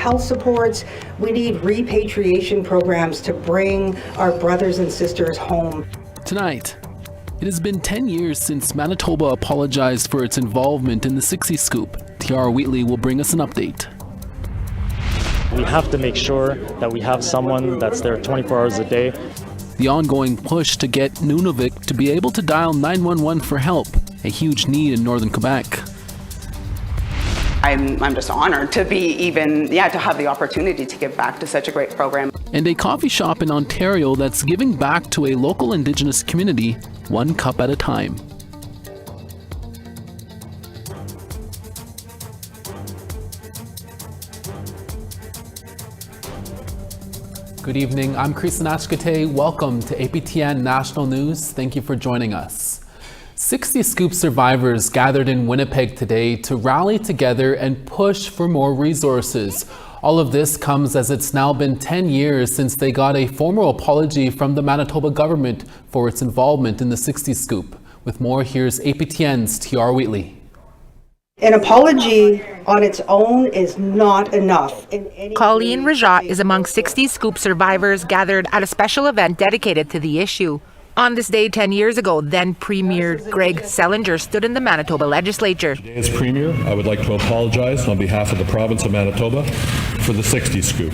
health supports. We need repatriation programs to bring our brothers and sisters home. Tonight, it has been 10 years since Manitoba apologized for its involvement in the Sixties Scoop. Tiara Wheatley will bring us an update. We have to make sure that we have someone that's there 24 hours a day. The ongoing push to get Nunavik to be able to dial 911 for help, a huge need in northern Quebec. I'm just honored to be to have the opportunity to give back to such a great program. And a coffee shop in Ontario that's giving back to a local Indigenous community, one cup at a time. Good evening, I'm Chris Nashkate. Welcome to APTN National News. Thank you for joining us. 60 Scoop survivors gathered in Winnipeg today to rally together and push for more resources. All of this comes as it's now been 10 years since they got a formal apology from the Manitoba government for its involvement in the 60 Scoop. With more, here's APTN's Tiara Wheatley. An apology on its own is not enough. Colleen Rajat is among 60 Scoop survivors gathered at a special event dedicated to the issue. On this day 10 years ago, then Premier Greg Selinger stood in the Manitoba legislature. Today, as Premier, I would like to apologize on behalf of the province of Manitoba for the 60 Scoop.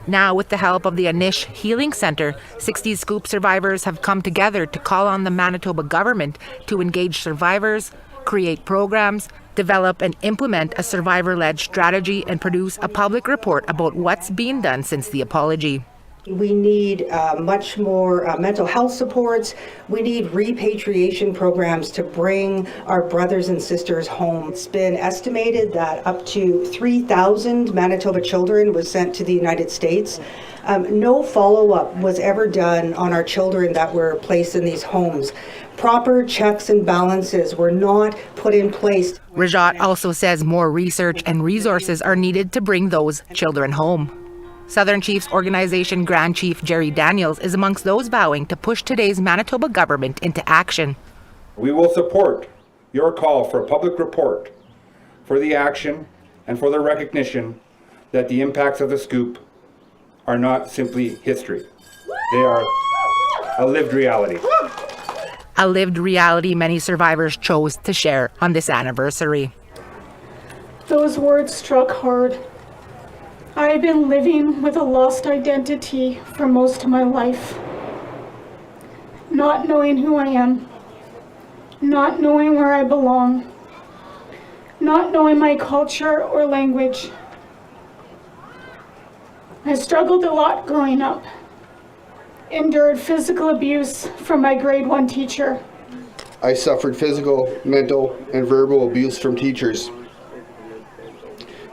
Now, with the help of the Anish Healing Centre, 60 Scoop survivors have come together to call on the Manitoba government to engage survivors, create programs, develop and implement a survivor-led strategy, and produce a public report about what's being done since the apology. We need much more mental health supports. We need repatriation programs to bring our brothers and sisters home. It's been estimated that up to 3,000 Manitoba children was sent to the United States. No follow-up was ever done on our children that were placed in these homes. Proper checks and balances were not put in place. Rajat also says more research and resources are needed to bring those children home. Southern Chiefs Organization Grand Chief Jerry Daniels is amongst those vowing to push today's Manitoba government into action. We will support your call for a public report, for the action, and for the recognition that the impacts of the scoop are not simply history. They are a lived reality. A lived reality many survivors chose to share on this anniversary. Those words struck hard. I have been living with a lost identity for most of my life. Not knowing who I am, not knowing where I belong, not knowing my culture or language. I struggled a lot growing up, endured physical abuse from my grade 1 teacher. I suffered physical, mental, and verbal abuse from teachers.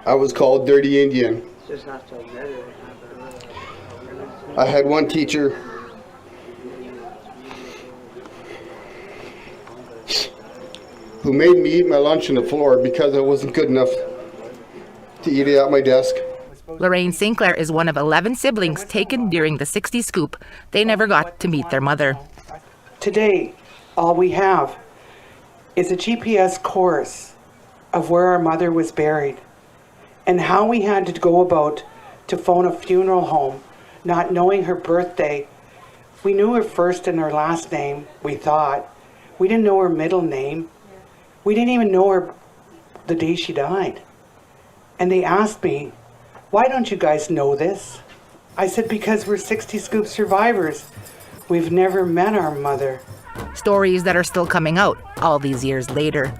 I was called Dirty Indian. I had one teacher who made me eat my lunch on the floor because I wasn't good enough to eat it at my desk. Lorraine Sinclair is one of 11 siblings taken during the 60 Scoop. They never got to meet their mother. Today, all we have is a GPS course of where our mother was buried and how we had to go about to phone a funeral home, not knowing her birthday. We knew her first and her last name, we thought. We didn't know her middle name. We didn't even know her the day she died. And they asked me, why don't you guys know this? I said, because we're 60 Scoop survivors. We've never met our mother. Stories that are still coming out all these years later.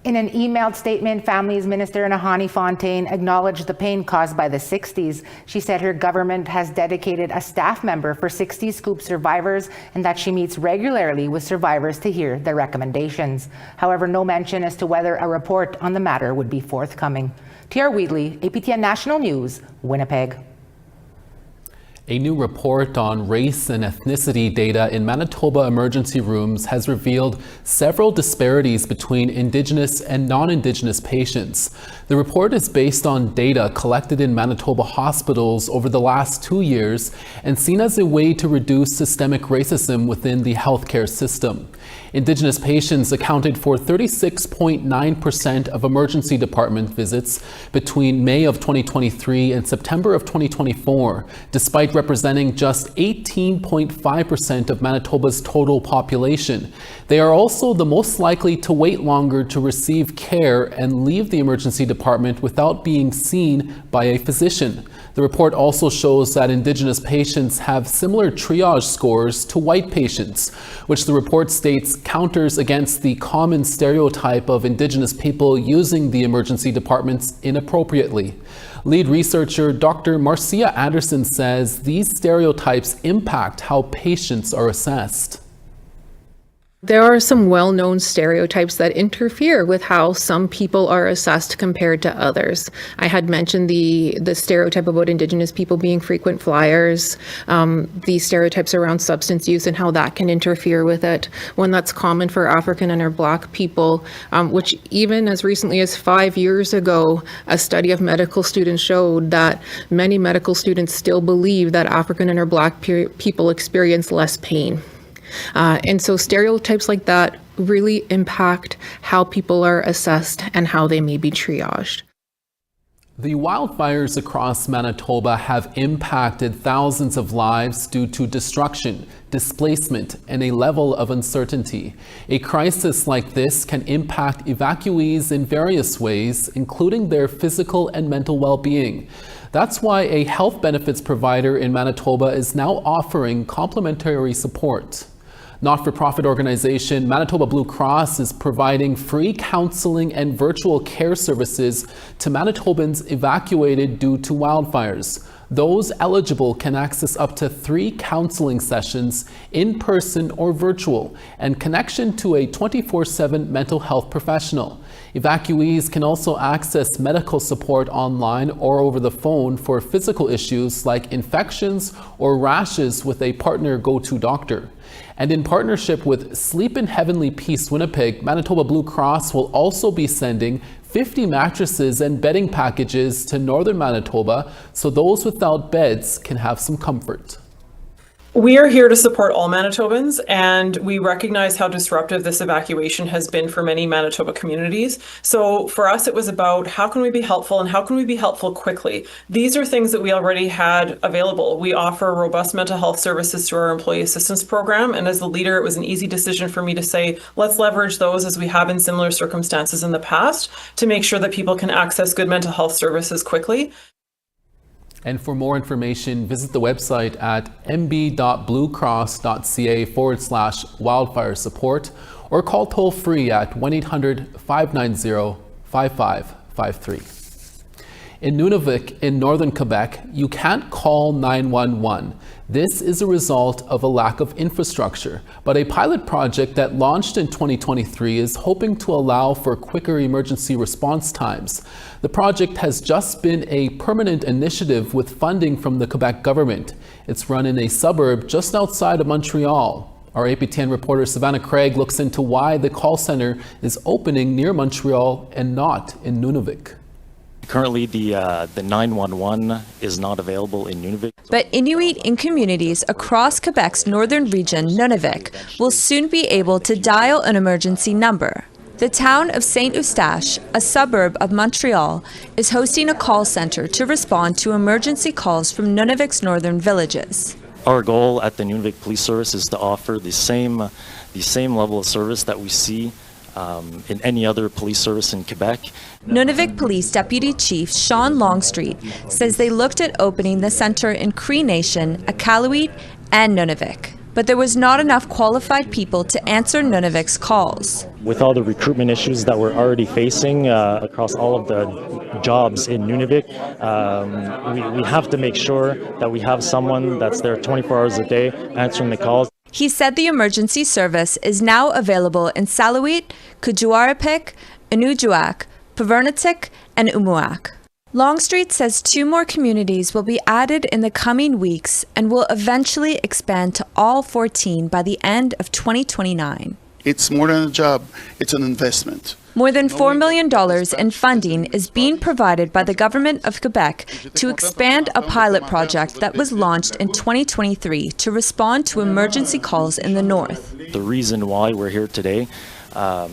In an emailed statement, Families Minister Nahani Fontaine acknowledged the pain caused by the 60s. She said her government has dedicated a staff member for 60 Scoop survivors and that she meets regularly with survivors to hear their recommendations. However, no mention as to whether a report on the matter would be forthcoming. Tiara Wheatley, APTN National News, Winnipeg. A new report on race and ethnicity data in Manitoba emergency rooms has revealed several disparities between Indigenous and non-Indigenous patients. The report is based on data collected in Manitoba hospitals over the last 2 years and seen as a way to reduce systemic racism within the healthcare system. Indigenous patients accounted for 36.9% of emergency department visits between May of 2023 and September of 2024, despite representing just 18.5% of Manitoba's total population. They are also the most likely to wait longer to receive care and leave the emergency department without being seen by a physician. The report also shows that Indigenous patients have similar triage scores to white patients, which the report states counters against the common stereotype of Indigenous people using the emergency departments inappropriately. Lead researcher Dr. Marcia Anderson says these stereotypes impact how patients are assessed. There are some well-known stereotypes that interfere with how some people are assessed compared to others. I had mentioned the stereotype about Indigenous people being frequent flyers, the stereotypes around substance use and how that can interfere with it. One that's common for African and or Black people, which even as recently as 5 years ago, a study of medical students showed that many medical students still believe that African and or Black people experience less pain. And so stereotypes like that really impact how people are assessed and how they may be triaged. The wildfires across Manitoba have impacted thousands of lives due to destruction, displacement, and a level of uncertainty. A crisis like this can impact evacuees in various ways, including their physical and mental well-being. That's why a health benefits provider in Manitoba is now offering complimentary support. Not-for-profit organization Manitoba Blue Cross is providing free counseling and virtual care services to Manitobans evacuated due to wildfires. Those eligible can access up to 3 counseling sessions, in person or virtual, and connection to a 24/7 mental health professional. Evacuees can also access medical support online or over the phone for physical issues like infections or rashes with a partner go-to doctor. And in partnership with Sleep in Heavenly Peace Winnipeg, Manitoba Blue Cross will also be sending 50 mattresses and bedding packages to northern Manitoba so those without beds can have some comfort. We are here to support all Manitobans, and we recognize how disruptive this evacuation has been for many Manitoba communities. So for us, it was about how can we be helpful and how can we be helpful quickly? These are things that we already had available. We offer robust mental health services through our employee assistance program, and as the leader, it was an easy decision for me to say, let's leverage those as we have in similar circumstances in the past to make sure that people can access good mental health services quickly. And for more information, visit the website at mb.bluecross.ca/wildfire support or call toll free at 1-800-590-5553. In Nunavik, in northern Quebec, you can't call 911. This is a result of a lack of infrastructure, but a pilot project that launched in 2023 is hoping to allow for quicker emergency response times. The project has just been a permanent initiative with funding from the Quebec government. It's run in a suburb just outside of Montreal. Our APTN reporter Savannah Craig looks into why the call center is opening near Montreal and not in Nunavik. Currently, the 911 is not available in Nunavik. But Inuit in communities across Quebec's northern region, Nunavik, will soon be able to dial an emergency number. The town of Saint-Eustache, a suburb of Montreal, is hosting a call center to respond to emergency calls from Nunavik's northern villages. Our goal at the Nunavik Police Service is to offer the same level of service that we see in any other police service in Quebec. Nunavik Police Deputy Chief Sean Longstreet says they looked at opening the center in Cree Nation, Iqaluit, and Nunavik, but there was not enough qualified people to answer Nunavik's calls. With all the recruitment issues that we're already facing across all of the jobs in Nunavik, we have to make sure that we have someone that's there 24 hours a day answering the calls. He said the emergency service is now available in Iqaluit, Kuujjuarapik, Inujuak, Pavernatik, and Umuak. Longstreet says 2 more communities will be added in the coming weeks and will eventually expand to all 14 by the end of 2029. It's more than a job, it's an investment. More than $4 million in funding is being provided by the Government of Quebec to expand a pilot project that was launched in 2023 to respond to emergency calls in the north. The reason why we're here today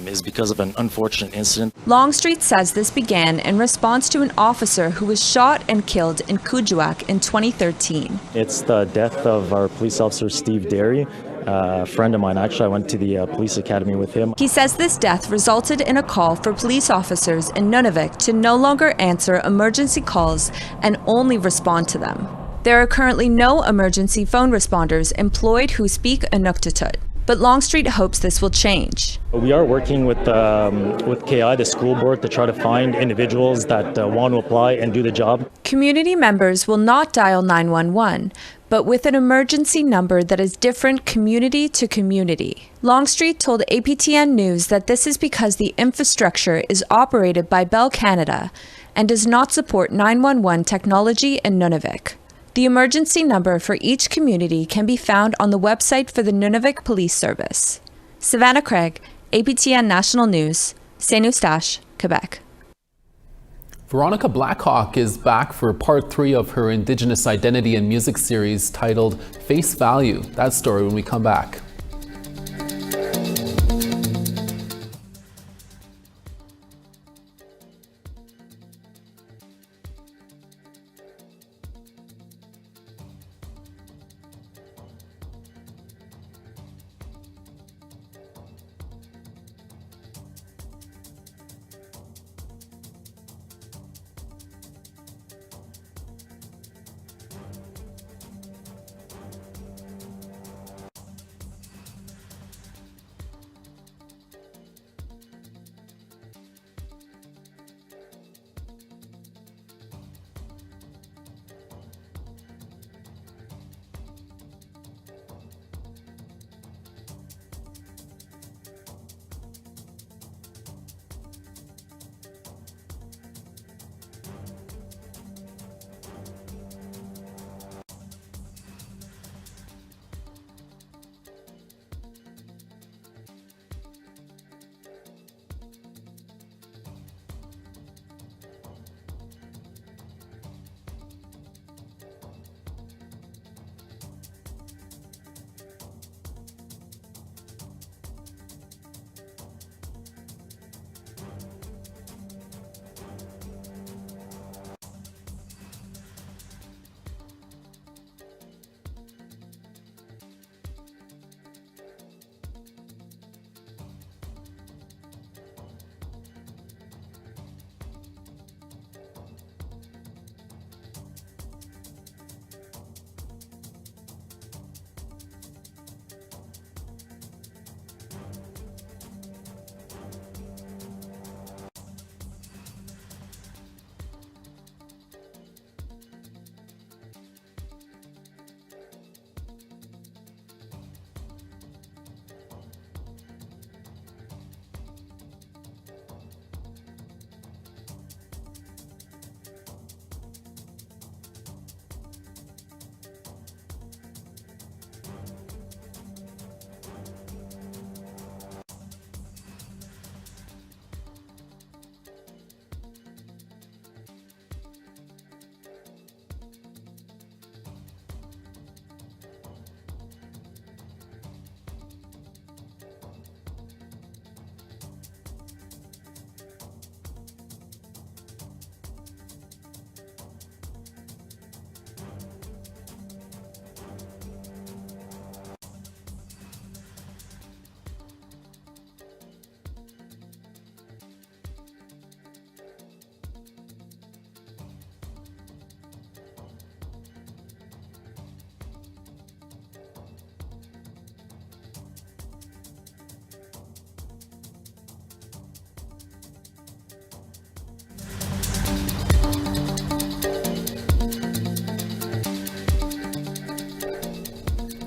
is because of an unfortunate incident. Longstreet says this began in response to an officer who was shot and killed in Kuujjuaq in 2013. It's the death of our police officer, Steve Derry. A friend of mine, actually, I went to the police academy with him. He says this death resulted in a call for police officers in Nunavik to no longer answer emergency calls and only respond to them. There are currently no emergency phone responders employed who speak Inuktitut, but Longstreet hopes this will change. We are working with KI, the school board, to try to find individuals that want to apply and do the job. Community members will not dial 911, but with an emergency number that is different community to community. Longstreet told APTN News that this is because the infrastructure is operated by Bell Canada and does not support 911 technology in Nunavik. The emergency number for each community can be found on the website for the Nunavik Police Service. Savannah Craig, APTN National News, Saint Eustache, Quebec. Veronica Blackhawk is back for part 3 of her Indigenous identity and music series titled Face Value. That story when we come back.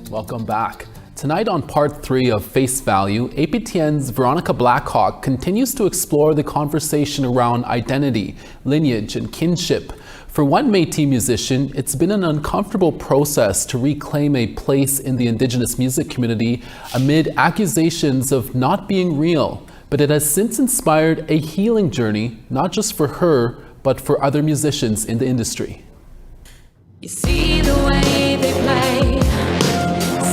Welcome back. Tonight on part 3 of Face Value, APTN's Veronica Blackhawk continues to explore the conversation around identity, lineage, and kinship. For one Métis musician, it's been an uncomfortable process to reclaim a place in the Indigenous music community amid accusations of not being real, but it has since inspired a healing journey, not just for her, but for other musicians in the industry. You see the way they play,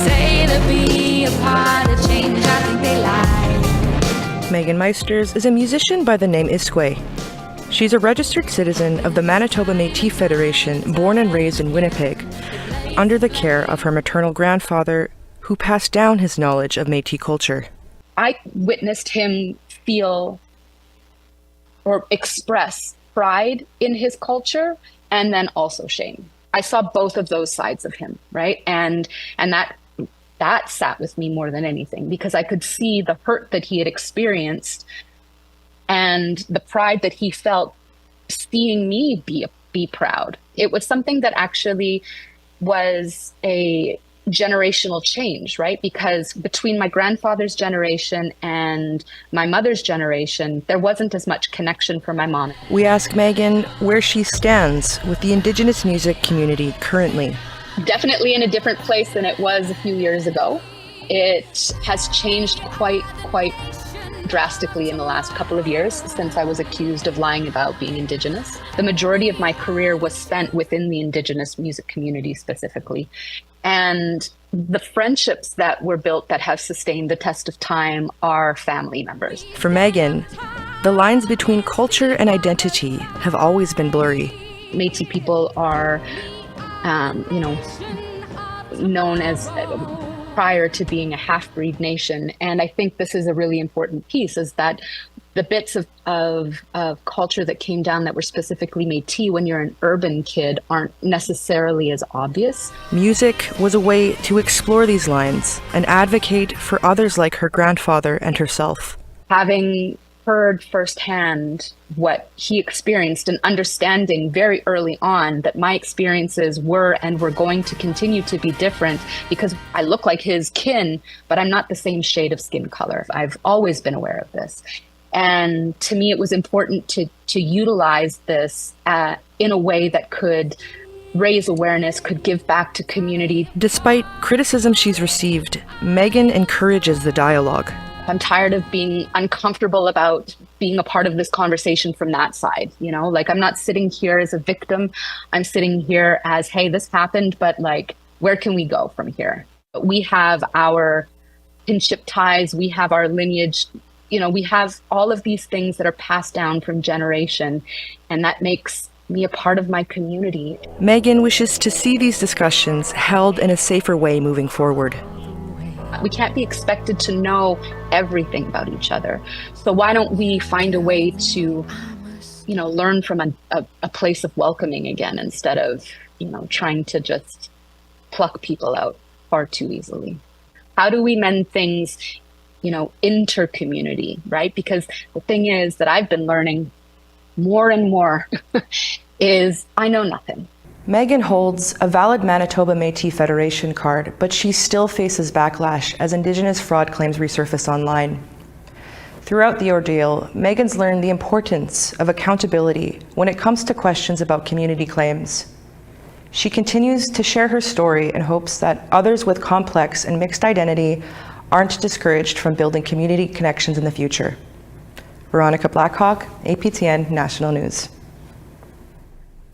say to be a part of change, I think they lie. Megan Meisters is a musician by the name Iskway. She's a registered citizen of the Manitoba Métis Federation, born and raised in Winnipeg, under the care of her maternal grandfather, who passed down his knowledge of Métis culture. I witnessed him feel or express pride in his culture and then also shame. I saw both of those sides of him, right? And that sat with me more than anything, because I could see the hurt that he had experienced and the pride that he felt seeing me be proud. It was something that actually was a generational change, right? Because between my grandfather's generation and my mother's generation, there wasn't as much connection for my mom. We ask Megan where she stands with the Indigenous music community currently. Definitely in a different place than it was a few years ago. It has changed quite drastically in the last couple of years since I was accused of lying about being Indigenous. The majority of my career was spent within the Indigenous music community specifically. And the friendships that were built that have sustained the test of time are family members. For Megan, the lines between culture and identity have always been blurry. Métis people are, known as prior to being a half-breed nation. And I think this is a really important piece, is that the bits of culture that came down that were specifically Métis when you're an urban kid aren't necessarily as obvious. Music was a way to explore these lines and advocate for others like her grandfather and herself. Having heard firsthand what he experienced and understanding very early on that my experiences were and were going to continue to be different, because I look like his kin, but I'm not the same shade of skin color. I've always been aware of this. And to me, it was important to utilize this in a way that could raise awareness, could give back to community. Despite criticism she's received, Megan encourages the dialogue. I'm tired of being uncomfortable about being a part of this conversation from that side. I'm not sitting here as a victim. I'm sitting here as, hey, this happened, but where can we go from here? We have our kinship ties, we have our lineage. We have all of these things that are passed down from generation, and that makes me a part of my community. Megan wishes to see these discussions held in a safer way moving forward. We can't be expected to know everything about each other. So why don't we find a way to, learn from a place of welcoming again, instead of, trying to just pluck people out far too easily? How do we mend things inter-community, right? Because the thing is that I've been learning more and more is I know nothing. Megan holds a valid Manitoba Métis Federation card, but she still faces backlash as Indigenous fraud claims resurface online. Throughout the ordeal, Megan's learned the importance of accountability when it comes to questions about community claims. She continues to share her story in hopes that others with complex and mixed identity aren't discouraged from building community connections in the future. Veronica Blackhawk, APTN National News.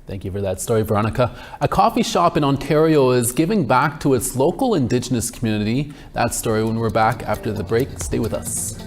Thank you for that story, Veronica. A coffee shop in Ontario is giving back to its local Indigenous community. That story when we're back after the break. Stay with us.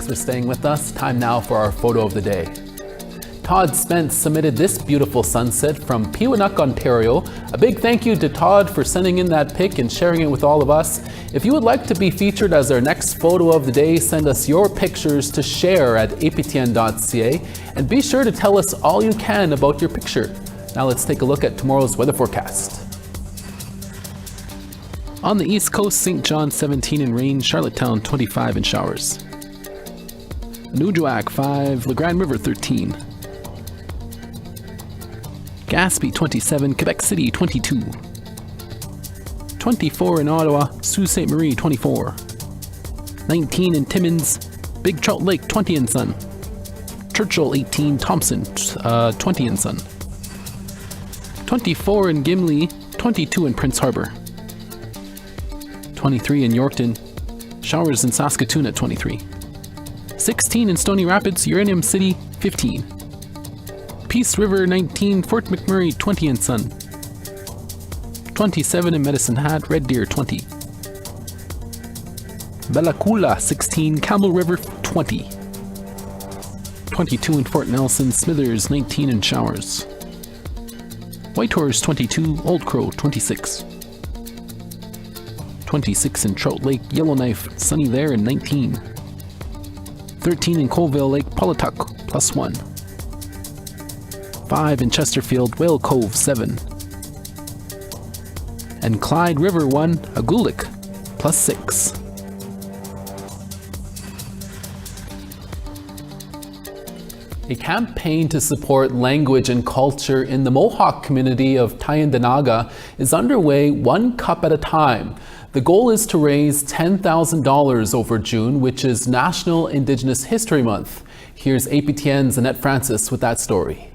for staying with us. Time now for our photo of the day. Todd Spence submitted this beautiful sunset from Peewinuk, Ontario. A big thank you to Todd for sending in that pic and sharing it with all of us. If you would like to be featured as our next photo of the day, send us your pictures to share at aptn.ca and be sure to tell us all you can about your picture. Now let's take a look at tomorrow's weather forecast. On the East Coast, St. John 17 in rain, Charlottetown 25 in showers. Nuujjuaq 5, La Grande River 13. Gaspé 27, Quebec City 22. 24 in Ottawa, Sault Ste. Marie 24. 19 in Timmins, Big Trout Lake 20 in sun. Churchill 18, Thompson 20 in sun. 24 in Gimli, 22 in Prince Harbour. 23 in Yorkton, showers in Saskatoon at 23. 16 in Stony Rapids, Uranium City 15. Peace River 19, Fort McMurray 20 in sun. 27 in Medicine Hat, Red Deer 20. Bella Coola 16, Campbell River 20. 22 in Fort Nelson, Smithers 19 in showers. Whitehorse 22, Old Crow 26. 26 in Trout Lake, Yellowknife, sunny there and 19. 13 in Colville Lake, Polituck, +1. 5 in Chesterfield, Whale Cove 7. And Clyde River 1, Agulik, +6. A campaign to support language and culture in the Mohawk community of Tyendinaga is underway one cup at a time. The goal is to raise $10,000 over June, which is National Indigenous History Month. Here's APTN's Annette Francis with that story.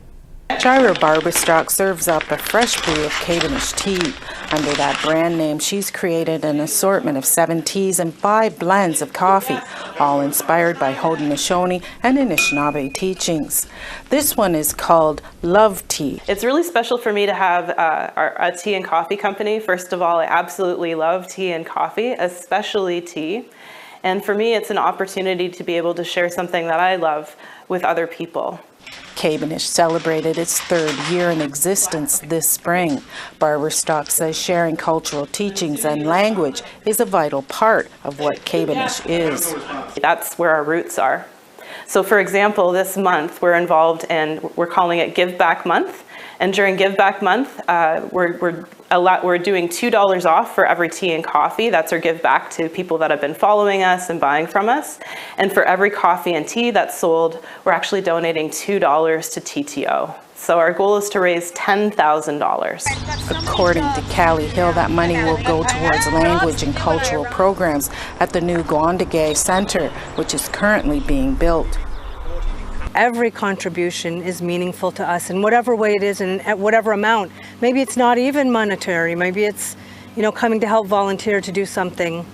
Jira Barberstock serves up a fresh brew of Cavendish tea. Under that brand name, she's created an assortment of 7 teas and 5 blends of coffee, all inspired by Haudenosaunee and Anishinaabe teachings. This one is called Love Tea. It's really special for me to have a tea and coffee company. First of all, I absolutely love tea and coffee, especially tea. And for me, it's an opportunity to be able to share something that I love with other people. Cavendish celebrated its 3rd year in existence this spring. Barberstock says sharing cultural teachings and language is a vital part of what Cavendish is. That's where our roots are. So for example, this month we're involved and we're calling it Give Back Month. And during Give Back Month, we're doing $2 off for every tea and coffee. That's our give back to people that have been following us and buying from us. And for every coffee and tea that's sold, we're actually donating $2 to TTO. So our goal is to raise $10,000. According to Callie Hill, that money will go towards language and cultural programs at the new Gwandagay Center, which is currently being built. Every contribution is meaningful to us in whatever way it is and at whatever amount. Maybe it's not even monetary. Maybe it's, coming to help volunteer to do something.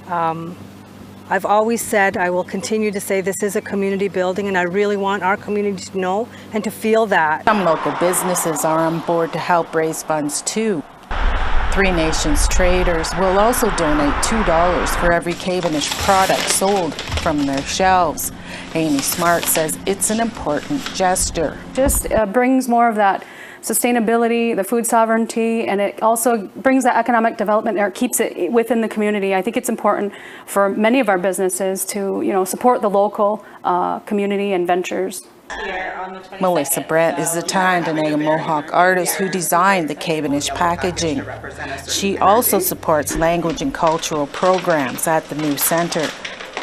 I've always said, I will continue to say, this is a community building, and I really want our community to know and to feel that. Some local businesses are on board to help raise funds too. 3 Nations traders will also donate $2 for every Cavendish product sold from their shelves. Amy Smart says it's an important gesture. Just brings more of that sustainability, the food sovereignty, and it also brings that economic development, or keeps it within the community. I think it's important for many of our businesses to, support the local community and ventures. Melissa Brett is the Tyendinaga Mohawk artist who designed the Cavendish packaging. She also supports language and cultural programs at the new center.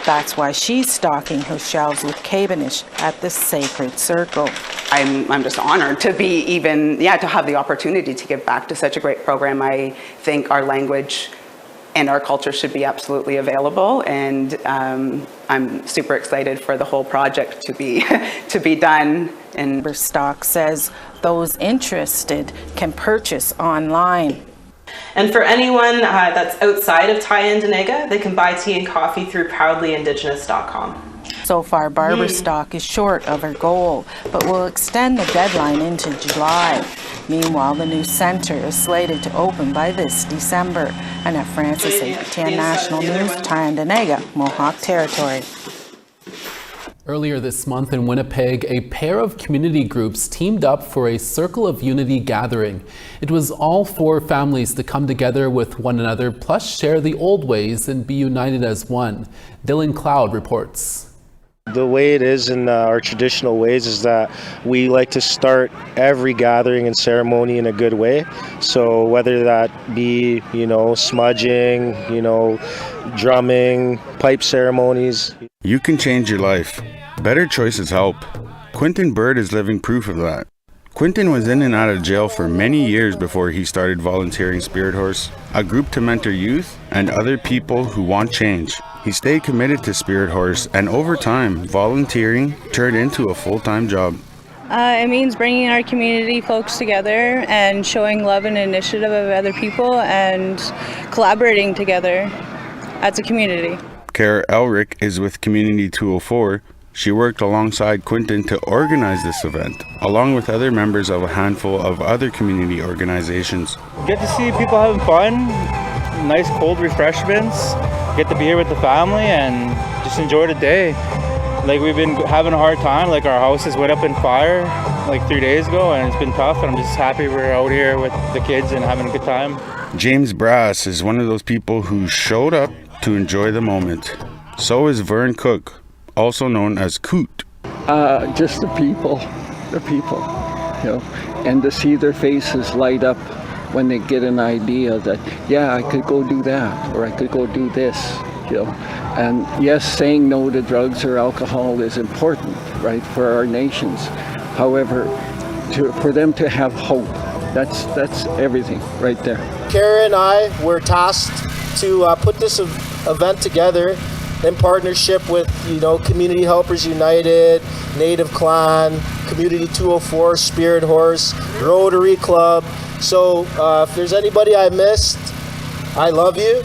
That's why she's stocking her shelves with Cavendish at the Sacred Circle. I'm just honored to be to have the opportunity to give back to such a great program. I think our language and our culture should be absolutely available, and I'm super excited for the whole project to be done. And Barberstock says those interested can purchase online. And for anyone that's outside of Tyendinaga, they can buy tea and coffee through proudlyindigenous.com. So far, Barberstock is short of her goal, but will extend the deadline into July. Meanwhile, the new center is slated to open by this December. Annette Francis, APTN National News, Tyendinaga, Mohawk Territory. Earlier this month in Winnipeg, a pair of community groups teamed up for a Circle of Unity gathering. It was all for families to come together with one another, plus share the old ways and be united as one. Dylan Cloud reports. The way it is in our traditional ways is that we like to start every gathering and ceremony in a good way. So whether that be, smudging, drumming, pipe ceremonies. You can change your life. Better choices help. Quentin Bird is living proof of that. Quentin was in and out of jail for many years before he started volunteering Spirit Horse, a group to mentor youth and other people who want change. He stayed committed to Spirit Horse, and over time, volunteering turned into a full-time job. It means bringing our community folks together and showing love and initiative of other people and collaborating together as a community. Kara Elric is with Community 204. She worked alongside Quentin to organize this event, along with other members of a handful of other community organizations. Get to see people having fun, nice cold refreshments, get to be here with the family and just enjoy the day. Like, we've been having a hard time, like our houses went up in fire like 3 days ago and it's been tough, and I'm just happy we're out here with the kids and having a good time. James Brass is one of those people who showed up to enjoy the moment. So is Vern Cook, also known as Coot. Just the people, and to see their faces light up when they get an idea that, yeah, I could go do that, or I could go do this, And yes, saying no to drugs or alcohol is important, right, for our nations. However, for them to have hope, that's everything right there. Kara and I were tasked to put this event together in partnership with, Community Helpers United, Native Clan, Community 204, Spirit Horse, Rotary Club. So if there's anybody I missed, I love you.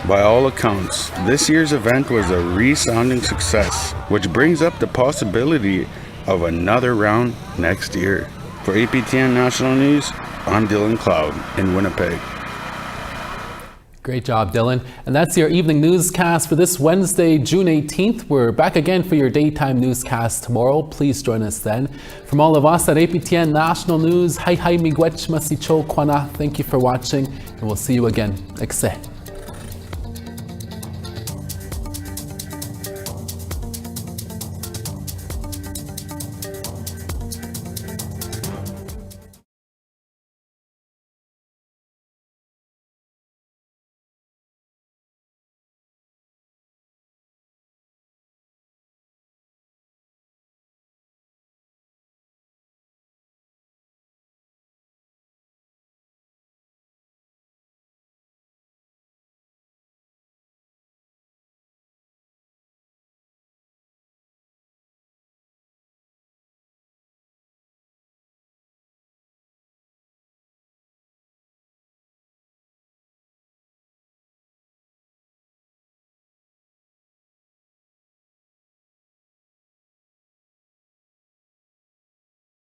By all accounts, this year's event was a resounding success, which brings up the possibility of another round next year. For APTN National News, I'm Dylan Cloud in Winnipeg. Great job, Dylan. And that's your evening newscast for this Wednesday, June 18th. We're back again for your daytime newscast tomorrow. Please join us then. From all of us at APTN National News, hi miigwech masicho kwana. Thank you for watching, and we'll see you again. Ekse.